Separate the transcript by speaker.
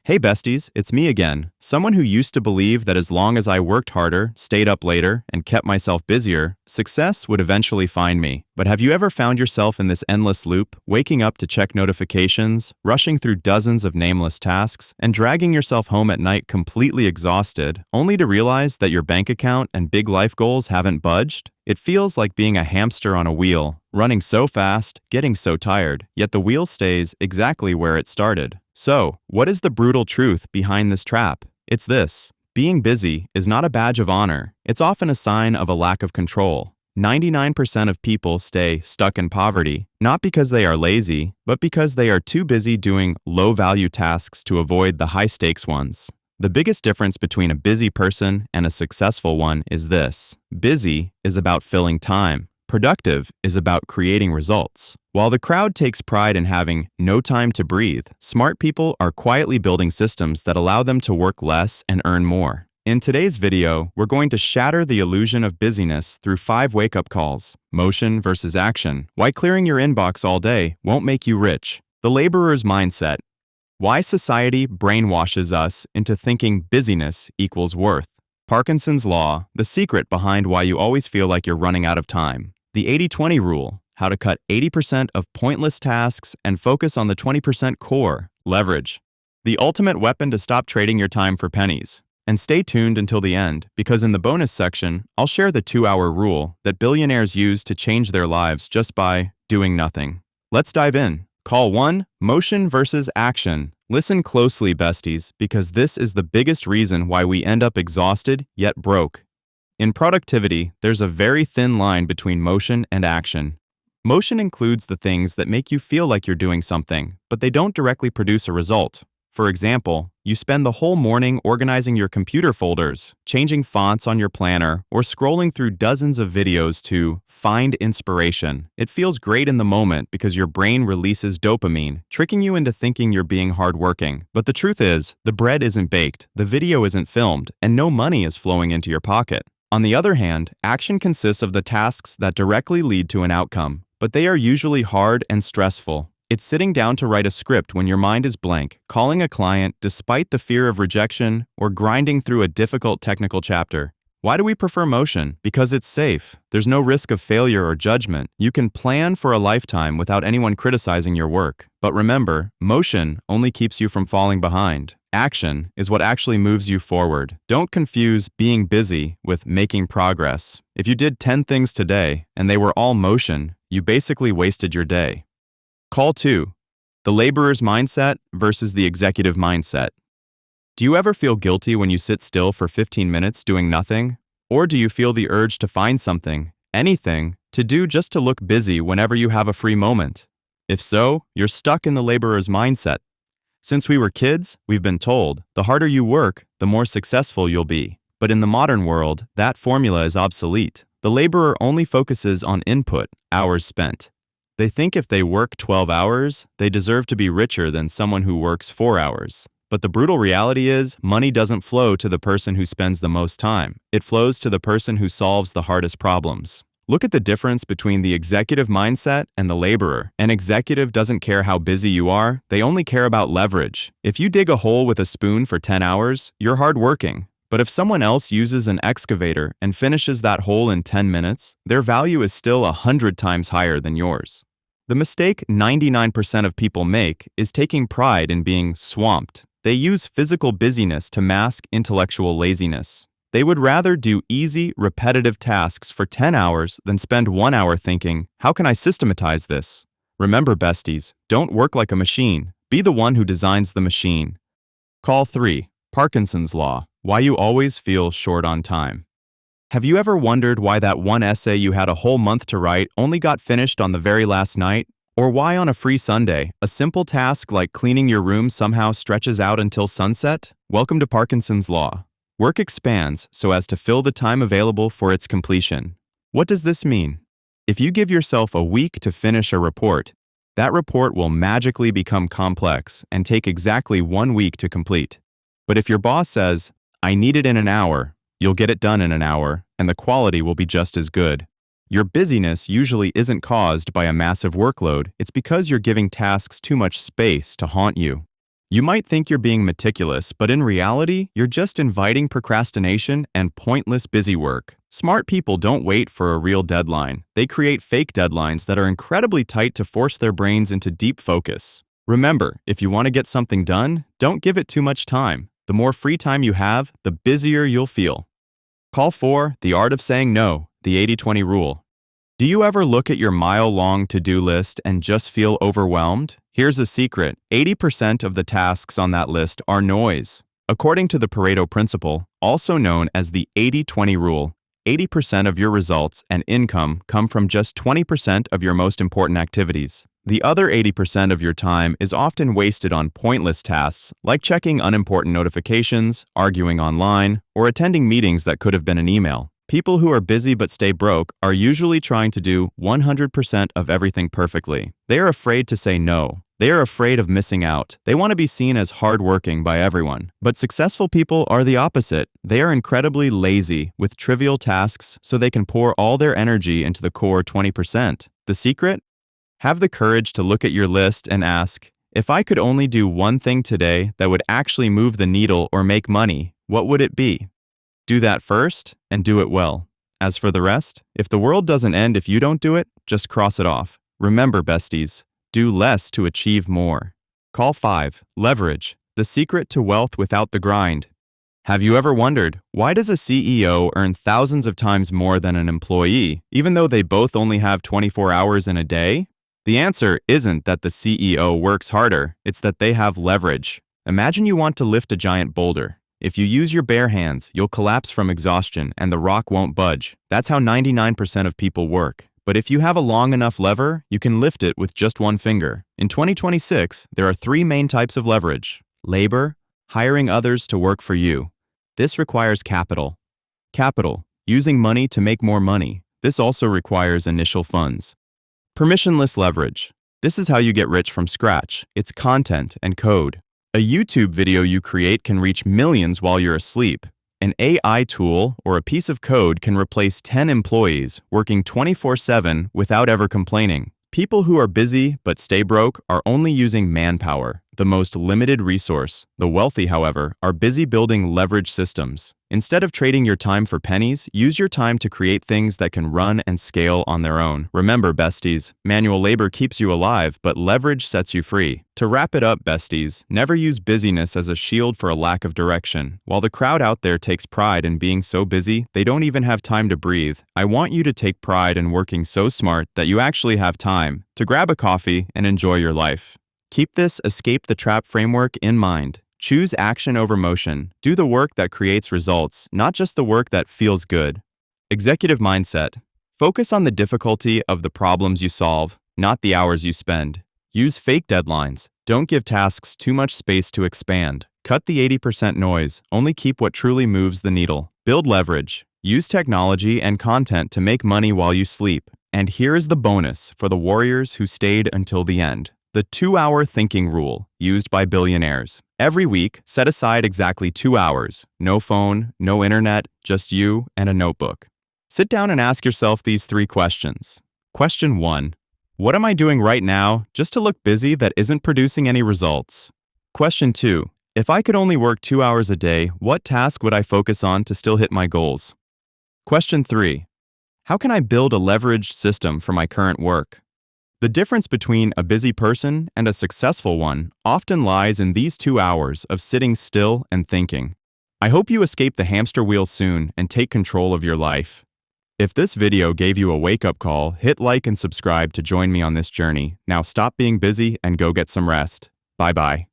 Speaker 1: Hey besties, it's me again, someone who used to believe that as long as I worked harder, stayed up later, and kept myself busier, success would eventually find me. But have you ever found yourself in this endless loop, waking up to check notifications, rushing through dozens of nameless tasks, and dragging yourself home at night completely exhausted, only to realize that your bank account and big life goals haven't budged? It feels like being a hamster on a wheel, running so fast, getting so tired, yet the wheel stays exactly where it started. So, what is the brutal truth behind this trap? It's this: being busy is not a badge of honor. It's often a sign of a lack of control. 99% of people stay stuck in poverty, not because they are lazy, but because they are too busy doing low-value tasks to avoid the high-stakes ones. The biggest difference between a busy person and a successful one is this: busy is about filling time. Productive is about creating results. While the crowd takes pride in having no time to breathe, smart people are quietly building systems that allow them to work less and earn more. In today's video, we're going to shatter the illusion of busyness through 5 wake-up calls: motion versus action, why clearing your inbox all day won't make you rich, the laborer's mindset, why society brainwashes us into thinking busyness equals worth, Parkinson's law, the secret behind why you always feel like you're running out of time, the 80-20 rule, how to cut 80% of pointless tasks and focus on the 20% core, leverage, the ultimate weapon to stop trading your time for pennies. And stay tuned until the end, because in the bonus section, I'll share the 2-hour rule that billionaires use to change their lives just by doing nothing. Let's dive in. Call 1, motion versus action. Listen closely, besties, because this is the biggest reason why we end up exhausted yet broke. In productivity, there's a very thin line between motion and action. Motion includes the things that make you feel like you're doing something, but they don't directly produce a result. For example, you spend the whole morning organizing your computer folders, changing fonts on your planner, or scrolling through dozens of videos to find inspiration. It feels great in the moment because your brain releases dopamine, tricking you into thinking you're being hardworking. But the truth is, the bread isn't baked, the video isn't filmed, and no money is flowing into your pocket. On the other hand, action consists of the tasks that directly lead to an outcome, but they are usually hard and stressful. It's sitting down to write a script when your mind is blank, calling a client despite the fear of rejection, or grinding through a difficult technical chapter. Why do we prefer motion? Because it's safe. There's no risk of failure or judgment. You can plan for a lifetime without anyone criticizing your work. But remember, motion only keeps you from falling behind. Action is what actually moves you forward. Don't confuse being busy with making progress. If you did 10 things today and they were all motion, you basically wasted your day. Call 2, the laborer's mindset versus the executive mindset. Do you ever feel guilty when you sit still for 15 minutes doing nothing? Or do you feel the urge to find something, anything, to do just to look busy whenever you have a free moment? If so, you're stuck in the laborer's mindset. Since we were kids, we've been told, the harder you work, the more successful you'll be. But in the modern world, that formula is obsolete. The laborer only focuses on input, hours spent. They think if they work 12 hours, they deserve to be richer than someone who works 4 hours. But the brutal reality is, money doesn't flow to the person who spends the most time. It flows to the person who solves the hardest problems. Look at the difference between the executive mindset and the laborer. An executive doesn't care how busy you are, they only care about leverage. If you dig a hole with a spoon for 10 hours, you're hardworking. But if someone else uses an excavator and finishes that hole in 10 minutes, their value is still 100 times higher than yours. The mistake 99% of people make is taking pride in being swamped. They use physical busyness to mask intellectual laziness. They would rather do easy, repetitive tasks for 10 hours than spend 1 hour thinking, how can I systematize this? Remember, besties, don't work like a machine. Be the one who designs the machine. Call 3, Parkinson's law, why you always feel short on time. Have you ever wondered why that one essay you had a whole month to write only got finished on the very last night? Or why on a free Sunday, a simple task like cleaning your room somehow stretches out until sunset? Welcome to Parkinson's law. Work expands so as to fill the time available for its completion. What does this mean? If you give yourself a week to finish a report, that report will magically become complex and take exactly 1 week to complete. But if your boss says, I need it in an hour, you'll get it done in an hour, and the quality will be just as good. Your busyness usually isn't caused by a massive workload. It's because you're giving tasks too much space to haunt you. You might think you're being meticulous, but in reality, you're just inviting procrastination and pointless busy work. Smart people don't wait for a real deadline. They create fake deadlines that are incredibly tight to force their brains into deep focus. Remember, if you want to get something done, don't give it too much time. The more free time you have, the busier you'll feel. Call 4, the art of saying no, the 80-20 rule. Do you ever look at your mile-long to-do list and just feel overwhelmed? Here's a secret: 80% of the tasks on that list are noise. According to the Pareto principle, also known as the 80-20 rule, 80% of your results and income come from just 20% of your most important activities. The other 80% of your time is often wasted on pointless tasks like checking unimportant notifications, arguing online, or attending meetings that could have been an email. People who are busy but stay broke are usually trying to do 100% of everything perfectly. They are afraid to say no. They are afraid of missing out. They want to be seen as hardworking by everyone. But successful people are the opposite. They are incredibly lazy with trivial tasks so they can pour all their energy into the core 20%. The secret? Have the courage to look at your list and ask, if I could only do one thing today that would actually move the needle or make money, what would it be? Do that first, and do it well. As for the rest, if the world doesn't end if you don't do it, just cross it off. Remember, besties, do less to achieve more. Call 5, leverage, the secret to wealth without the grind. Have you ever wondered, why does a CEO earn thousands of times more than an employee, even though they both only have 24 hours in a day? The answer isn't that the CEO works harder, it's that they have leverage. Imagine you want to lift a giant boulder. If you use your bare hands, you'll collapse from exhaustion and the rock won't budge. That's how 99% of people work. But if you have a long enough lever, you can lift it with just one finger. In 2026, there are 3 main types of leverage: labor, hiring others to work for you. This requires capital. Capital, using money to make more money. This also requires initial funds. Permissionless leverage. This is how you get rich from scratch. It's content and code. A YouTube video you create can reach millions while you're asleep. An AI tool or a piece of code can replace 10 employees working 24/7 without ever complaining. People who are busy but stay broke are only using manpower, the most limited resource. The wealthy, however, are busy building leverage systems. Instead of trading your time for pennies, use your time to create things that can run and scale on their own. Remember, besties, manual labor keeps you alive, but leverage sets you free. To wrap it up, besties, never use busyness as a shield for a lack of direction. While the crowd out there takes pride in being so busy, they don't even have time to breathe. I want you to take pride in working so smart that you actually have time to grab a coffee and enjoy your life. Keep this escape the trap framework in mind. Choose action over motion. Do the work that creates results, not just the work that feels good. Executive mindset. Focus on the difficulty of the problems you solve, not the hours you spend. Use fake deadlines. Don't give tasks too much space to expand. Cut the 80% noise. Only keep what truly moves the needle. Build leverage. Use technology and content to make money while you sleep. And here is the bonus for the warriors who stayed until the end. The 2-hour thinking rule, used by billionaires. Every week, set aside exactly 2 hours. No phone, no internet, just you and a notebook. Sit down and ask yourself these 3 questions. Question 1. What am I doing right now just to look busy that isn't producing any results? Question 2. If I could only work 2 hours a day, what task would I focus on to still hit my goals? Question 3. How can I build a leveraged system for my current work? The difference between a busy person and a successful one often lies in these 2 hours of sitting still and thinking. I hope you escape the hamster wheel soon and take control of your life. If this video gave you a wake-up call, hit like and subscribe to join me on this journey. Now stop being busy and go get some rest. Bye-bye.